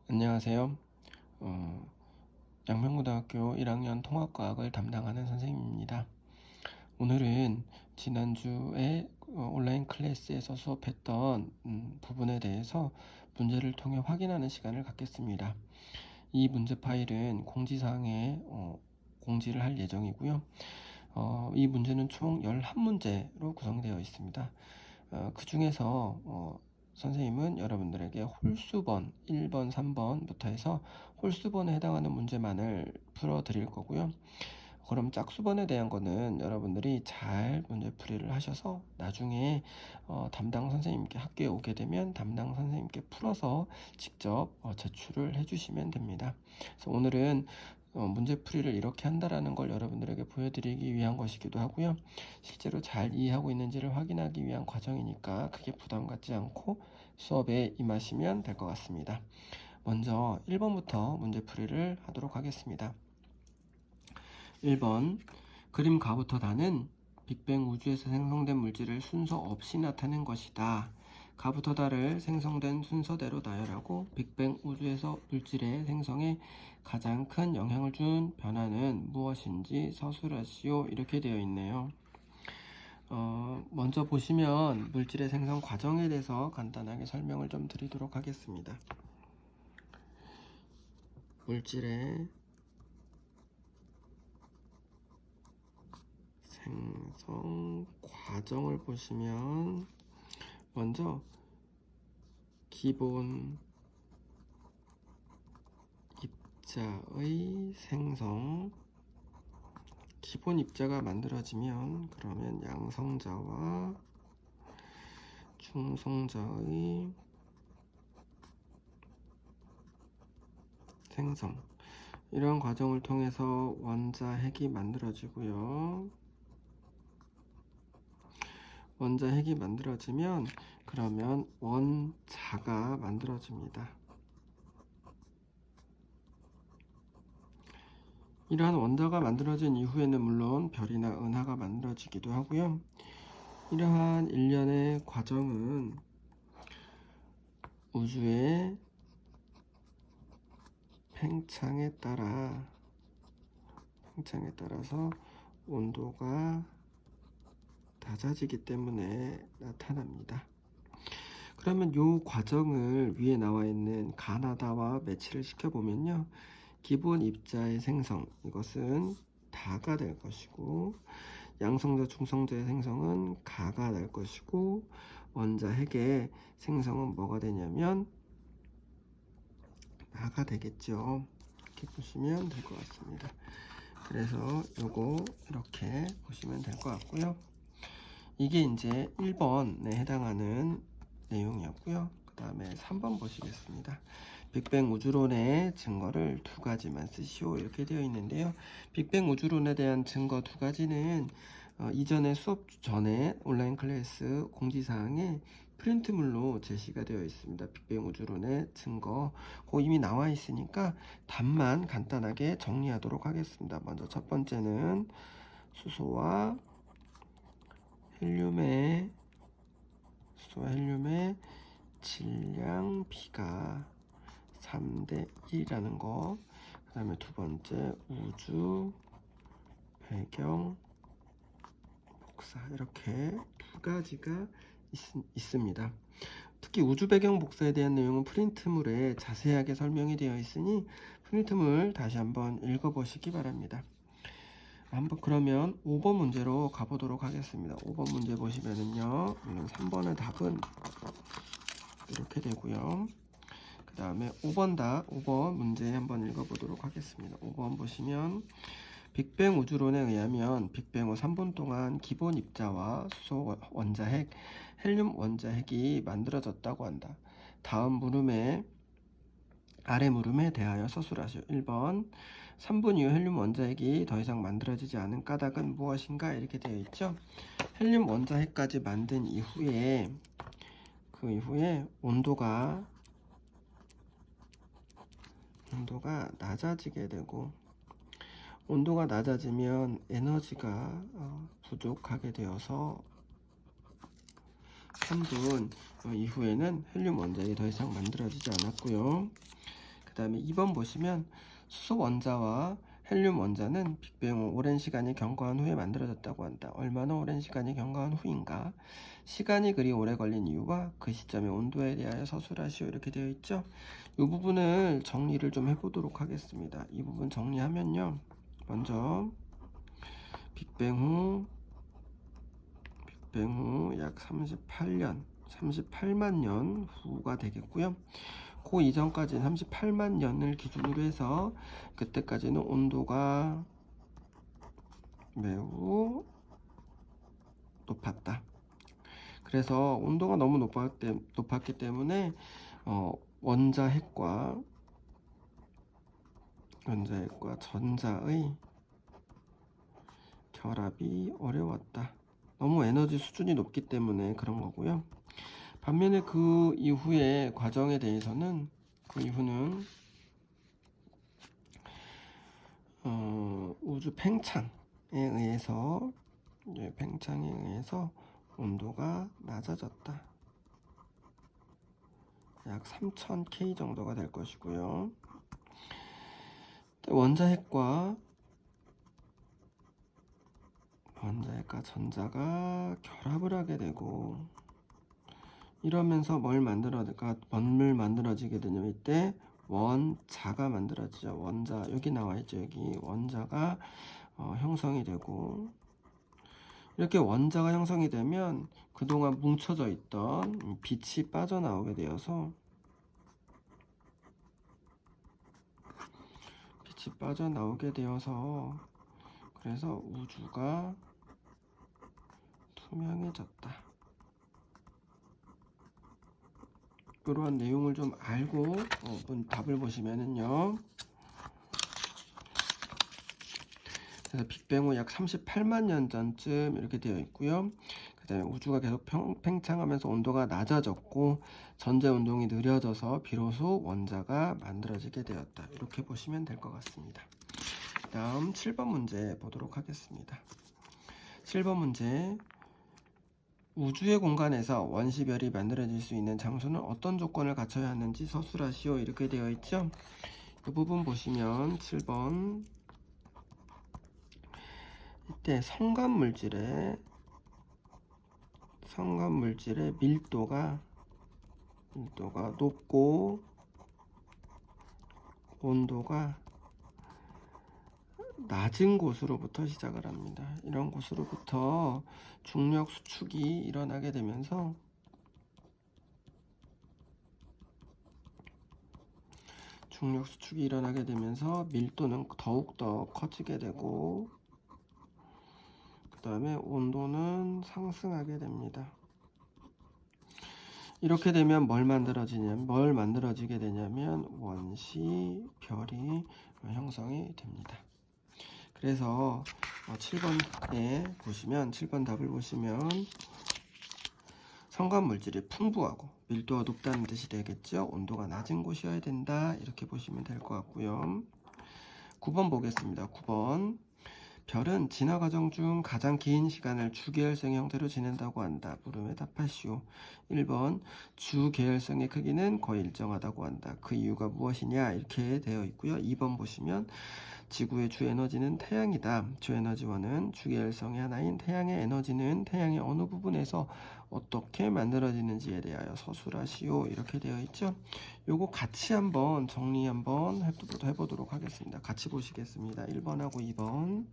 안녕하세요. 양명고등학교 1학년 통합과학을 담당하는 선생님입니다. 오늘은 지난주에 온라인 클래스에서 수업했던 부분에 대해서 문제를 통해 확인하는 시간을 갖겠습니다. 이 문제 파일은 공지사항에 공지를 할 예정이고요. 이 문제는 총 11문제로 구성되어 있습니다. 그 중에서 선생님은 여러분들에게 홀수번 1번, 3번부터 해서 홀수번에 해당하는 문제만을 풀어 드릴 거고요. 그럼 짝수번에 대한 거는 여러분들이 잘 문제풀이를 하셔서 나중에 담당 선생님께 학교에 오게 되면 담당 선생님께 풀어서 직접 제출을 해주시면 됩니다. 그래서 오늘은 문제풀이를 이렇게 한다라는 걸 여러분들에게 보여드리기 위한 것이기도 하고요. 실제로 잘 이해하고 있는지를 확인하기 위한 과정이니까 크게 부담 갖지 않고 수업에 임하시면 될 것 같습니다. 먼저 1번부터 문제풀이를 하도록 하겠습니다. 1번 그림 가부터 다는 빅뱅 우주에서 생성된 물질을 순서 없이 나타낸 것이다. 가부터 다를 생성된 순서대로 나열하고 빅뱅 우주에서 물질의 생성에 가장 큰 영향을 준 변화는 무엇인지 서술하시오. 이렇게 되어 있네요. 먼저 보시면 물질의 생성 과정에 대해서 간단하게 설명을 좀 드리도록 하겠습니다. 물질의 생성 과정을 보시면 먼저 기본 입자의 생성, 기본 입자가 만들어지면 그러면 양성자와 중성자의 생성, 이런 과정을 통해서 원자핵이 만들어지고요. 원자핵이 만들어지면 그러면 원자가 만들어집니다. 이러한 원자가 만들어진 이후에는 물론 별이나 은하가 만들어지기도 하고요. 이러한 일련의 과정은 우주의 팽창에 따라서 온도가 낮아지기 때문에 나타납니다. 그러면 이 과정을 위에 나와 있는 가나다와 매치를 시켜보면요. 기본 입자의 생성, 이것은 다가 될 것이고, 양성자, 중성자의 생성은 가가 될 것이고, 원자핵의 생성은 뭐가 되냐면 나가 되겠죠. 이렇게 보시면 될 것 같습니다. 그래서 요거 이렇게 보시면 될 것 같고요. 이게 이제 1번에 해당하는 내용이었고요. 그 다음에 3번 보시겠습니다. 빅뱅 우주론의 증거를 두 가지만 쓰시오. 이렇게 되어 있는데요. 빅뱅 우주론에 대한 증거 두 가지는 이전에 수업 전에 온라인 클래스 공지사항에 프린트물로 제시가 되어 있습니다. 빅뱅 우주론의 증거 이미 나와 있으니까 답만 간단하게 정리하도록 하겠습니다. 먼저 첫 번째는 수소와 헬륨의 질량 B가 3대 1이라는 거. 그 다음에 두 번째 우주 배경 복사, 이렇게 두 가지가 있습니다. 특히 우주 배경 복사에 대한 내용은 프린트물에 자세하게 설명이 되어 있으니 프린트물 다시 한번 읽어보시기 바랍니다. 한번 그러면 5번 문제로 가보도록 하겠습니다. 5번 문제 보시면은요, 3번의 답은 이렇게 되고요. 그 다음에 5번 문제 한번 읽어보도록 하겠습니다. 5번 보시면 빅뱅 우주론에 의하면 빅뱅 후 3분 동안 기본 입자와 수소 원자핵, 헬륨 원자핵이 만들어졌다고 한다. 다음 아래 물음에 대하여 서술하시오. 1번 3분 이후 헬륨 원자핵이 더 이상 만들어지지 않은 까닭은 무엇인가? 이렇게 되어 있죠. 헬륨 원자핵까지 만든 이후에 그 이후에 온도가 낮아지게 되고, 온도가 낮아지면 에너지가 부족하게 되어서 3분 이후에는 헬륨 원자핵이 더 이상 만들어지지 않았고요. 그 다음에 2번 보시면 수소 원자와 헬륨 원자는 빅뱅 후 오랜 시간이 경과한 후에 만들어졌다고 한다. 얼마나 오랜 시간이 경과한 후인가? 시간이 그리 오래 걸린 이유와 그 시점의 온도에 대하여 서술하시오. 이렇게 되어 있죠. 이 부분을 정리를 좀 해보도록 하겠습니다. 이 부분 정리하면요. 먼저 빅뱅 후 약 38만 년 후가 되겠고요. 그 이전까지는 38만 년을 기준으로 해서 그때까지는 온도가 매우 높았다. 그래서 온도가 너무 높았기 때문에 원자핵과 전자의 결합이 어려웠다. 너무 에너지 수준이 높기 때문에 그런 거고요. 반면에 그 이후의 과정에 대해서는 우주 팽창에 의해서 온도가 낮아졌다. 약 3000K 정도가 될 것이고요. 원자핵과 전자가 결합을 하게 되고 이러면서 뭘 만들어지게 되냐면 이때 원자가 만들어지죠. 원자 여기 나와 있죠. 여기 원자가 형성이 되고 이렇게 원자가 형성이 되면 그동안 뭉쳐져 있던 빛이 빠져나오게 되어서 그래서 우주가 투명해졌다. 이러한 내용을 좀 알고 답을 보시면은요. 그래서 빅뱅 후 약 38만 년 전쯤 이렇게 되어 있고요. 그 다음에 우주가 계속 팽창하면서 온도가 낮아졌고 전자 운동이 느려져서 비로소 원자가 만들어지게 되었다. 이렇게 보시면 될 것 같습니다. 다음 7번 문제 보도록 하겠습니다. 7번 문제. 우주의 공간에서 원시별이 만들어질 수 있는 장소는 어떤 조건을 갖춰야 하는지 서술하시오. 이렇게 되어 있죠. 이 부분 보시면 7번 이때 성간물질의 밀도가 높고 온도가 낮은 곳으로부터 시작을 합니다. 이런 곳으로부터 중력 수축이 일어나게 되면서 밀도는 더욱더 커지게 되고 그 다음에 온도는 상승하게 됩니다. 이렇게 되면 뭘 만들어지게 되냐면 원시별이 형성이 됩니다. 그래서 7번에 보시면 7번 답을 보시면 성간물질이 풍부하고 밀도가 높다는 뜻이 되겠죠. 온도가 낮은 곳이어야 된다. 이렇게 보시면 될 것 같고요. 9번 보겠습니다. 9번. 별은 진화 과정 중 가장 긴 시간을 주계열성 형태로 지낸다고 한다. 물음에 답하시오. 1번. 주계열성의 크기는 거의 일정하다고 한다. 그 이유가 무엇이냐? 이렇게 되어 있고요. 2번 보시면 지구의 주 에너지는 태양이다. 주 에너지원은 주계열성의 하나인 태양의 에너지는 태양의 어느 부분에서 어떻게 만들어지는지에 대하여 서술하시오. 이렇게 되어 있죠. 요거 같이 한번 정리 한번 해보도록 하겠습니다. 같이 보시겠습니다. 1번하고 2번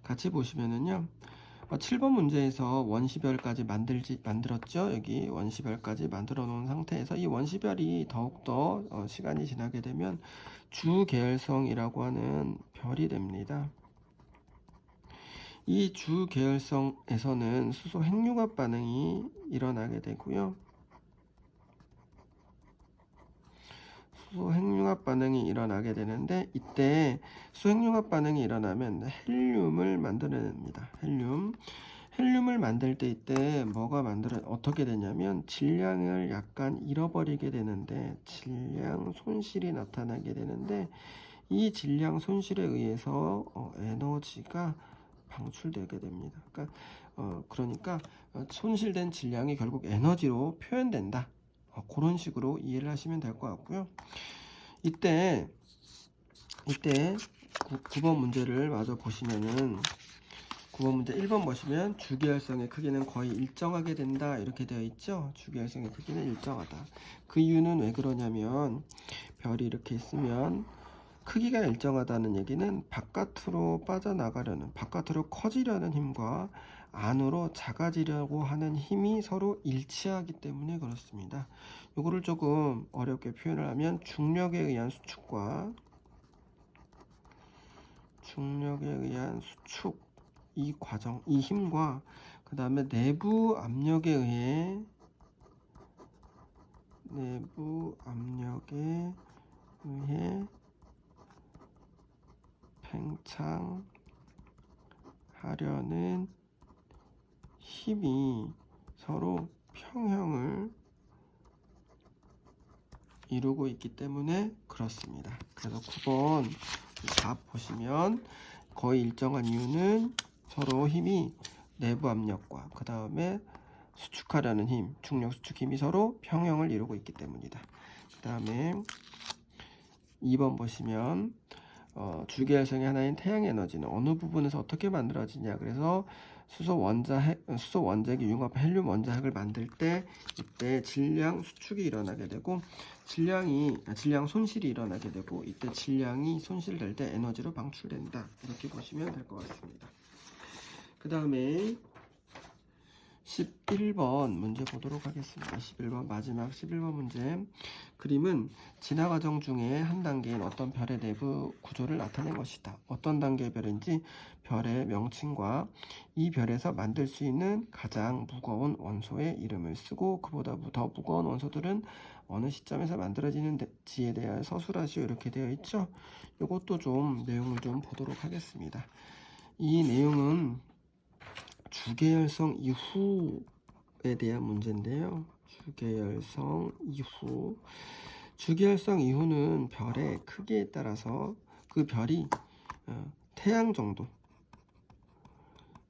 같이 보시면은요. 7번 문제에서 원시별까지 만들었죠. 여기 원시별까지 만들어 놓은 상태에서 이 원시별이 더욱더 시간이 지나게 되면 주계열성이라고 하는 별이 됩니다. 이 주계열성에서는 수소 핵융합 반응이 일어나게 되고요. 수소 핵융합 반응이 일어나게 되는데 이때 수소 핵융합 반응이 일어나면 헬륨을 만들어냅니다. 헬륨을 만들 때 이때 어떻게 되냐면 질량을 약간 잃어버리게 되는데 질량 손실이 나타나게 되는데 이 질량 손실에 의해서 에너지가 방출되게 됩니다. 그러니까 손실된 질량이 결국 에너지로 표현된다. 그런 식으로 이해를 하시면 될 것 같고요. 이때 9번 문제를 마저 보시면은 9번 문제 1번 보시면 주기혈성의 크기는 거의 일정하게 된다 이렇게 되어 있죠. 주기혈성의 크기는 일정하다. 그 이유는 왜 그러냐면 별이 이렇게 있으면 크기가 일정하다는 얘기는 바깥으로 빠져나가려는, 바깥으로 커지려는 힘과 안으로 작아지려고 하는 힘이 서로 일치하기 때문에 그렇습니다. 이거를 조금 어렵게 표현을 하면 중력에 의한 수축과 이 과정, 이 힘과 그 다음에 내부 압력에 의해 팽창하려는 힘이 서로 평형을 이루고 있기 때문에 그렇습니다. 그래서 9번 답 보시면 거의 일정한 이유는 서로 힘이 내부 압력과 그 다음에 수축하려는 힘, 중력 수축 힘이 서로 평형을 이루고 있기 때문이다. 그 다음에 2번 보시면 주기활성의 하나인 태양 에너지는 어느 부분에서 어떻게 만들어지냐. 그래서 수소 원자핵이 융합 헬륨 원자핵을 만들 때 이때 질량 수축이 일어나게 되고 질량 손실이 일어나게 되고 이때 질량이 손실될 때 에너지로 방출된다. 이렇게 보시면 될 것 같습니다. 그 다음에 11번 문제 보도록 하겠습니다. 11번 마지막 11번 문제. 그림은 진화 과정 중에 한 단계인 어떤 별의 내부 구조를 나타낸 것이다. 어떤 단계의 별인지 별의 명칭과 이 별에서 만들 수 있는 가장 무거운 원소의 이름을 쓰고 그보다 더 무거운 원소들은 어느 시점에서 만들어지는지에 대하여 서술하시오. 이렇게 되어 있죠. 이것도 좀 내용을 좀 보도록 하겠습니다. 이 내용은 주계열성 이후에 대한 문제인데요. 주계열성 이후는 별의 크기에 따라서 그 별이 태양 정도,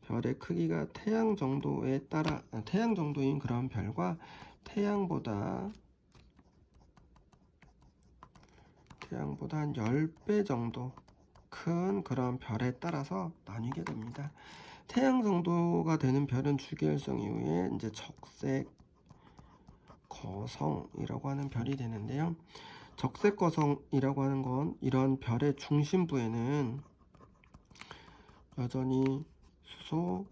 별의 크기가 태양 정도에 따라 태양 정도인 그런 별과 태양보다 한 10배 정도 큰 그런 별에 따라서 나뉘게 됩니다. 태양 정도가 되는 별은 주기활성 이후에 이제 적색 거성이라고 하는 별이 되는데요. 적색 거성이라고 하는 건 이런 별의 중심부에는 여전히 수소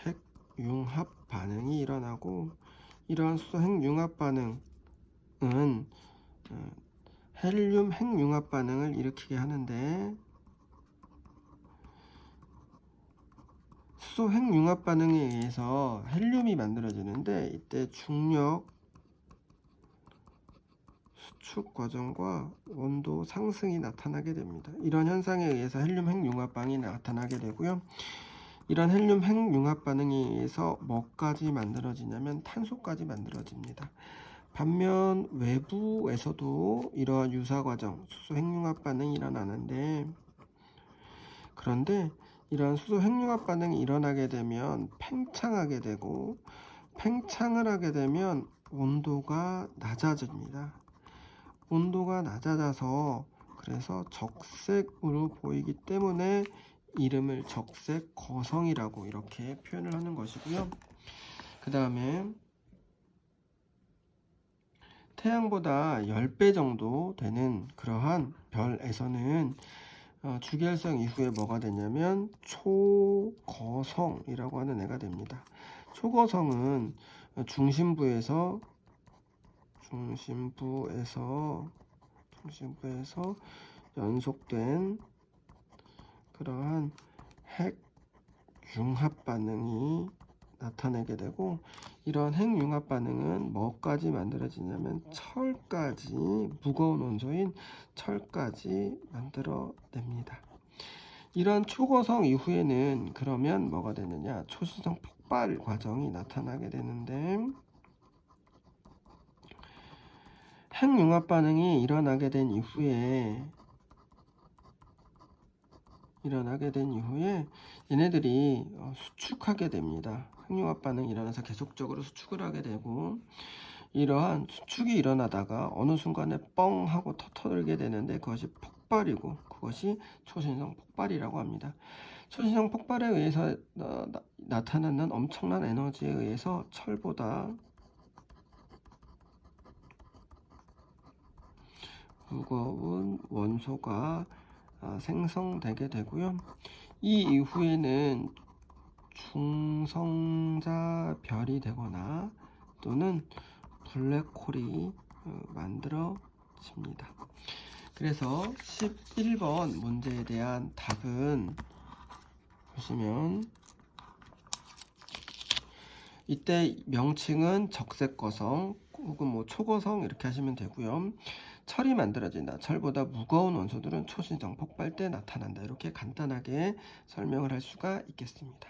핵 융합 반응이 일어나고 이러한 수소 핵 융합 반응은 헬륨 핵 융합 반응을 일으키게 하는데 수소 핵 융합 반응에 의해서 헬륨이 만들어지는데 이때 중력 수축 과정과 온도 상승이 나타나게 됩니다. 이런 현상에 의해서 헬륨 핵 융합 반응이 나타나게 되고요. 이런 헬륨 핵 융합 반응에 의해서 뭐까지 만들어지냐면 탄소까지 만들어집니다. 반면 외부에서도 이러한 유사 과정, 수소 핵 융합 반응이 일어나는데 그런데 이러한 수소 핵융합 반응이 일어나게 되면 팽창하게 되고 팽창을 하게 되면 온도가 낮아집니다. 온도가 낮아져서 그래서 적색으로 보이기 때문에 이름을 적색 거성이라고 이렇게 표현을 하는 것이고요. 그 다음에 태양보다 10배 정도 되는 그러한 별에서는 주기활성 이후에 뭐가 되냐면 초거성이라고 하는 애가 됩니다. 초거성은 중심부에서 연속된 그러한 핵 융합 반응이 나타내게 되고 이런 핵 융합 반응은 뭐까지 만들어지냐면 철까지, 무거운 원소인 철까지 만들어냅니다. 이런 초거성 이후에는 그러면 뭐가 되느냐, 초수성 폭발 과정이 나타나게 되는데 핵 융합 반응이 일어나게 된 이후에 얘네들이 수축하게 됩니다. 핵융합 반응이 일어나서 계속적으로 수축을 하게 되고 이러한 수축이 일어나다가 어느 순간에 뻥 하고 터뜨리게 되는데 그것이 폭발이고 그것이 초신성 폭발이라고 합니다. 초신성 폭발에 의해서 나타나는 엄청난 에너지에 의해서 철보다 무거운 원소가 생성되게 되고요. 이 이후에는 중성자 별이 되거나 또는 블랙홀이 만들어집니다. 그래서 11번 문제에 대한 답은 보시면 이때 명칭은 적색거성 혹은 뭐 초거성 이렇게 하시면 되고요. 철이 만들어진다. 철보다 무거운 원소들은 초신성 폭발 때 나타난다. 이렇게 간단하게 설명을 할 수가 있겠습니다.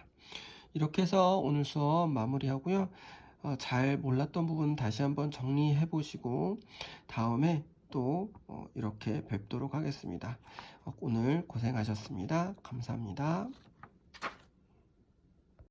이렇게 해서 오늘 수업 마무리하고요. 잘 몰랐던 부분 다시 한번 정리해 보시고 다음에 또 이렇게 뵙도록 하겠습니다. 오늘 고생하셨습니다. 감사합니다.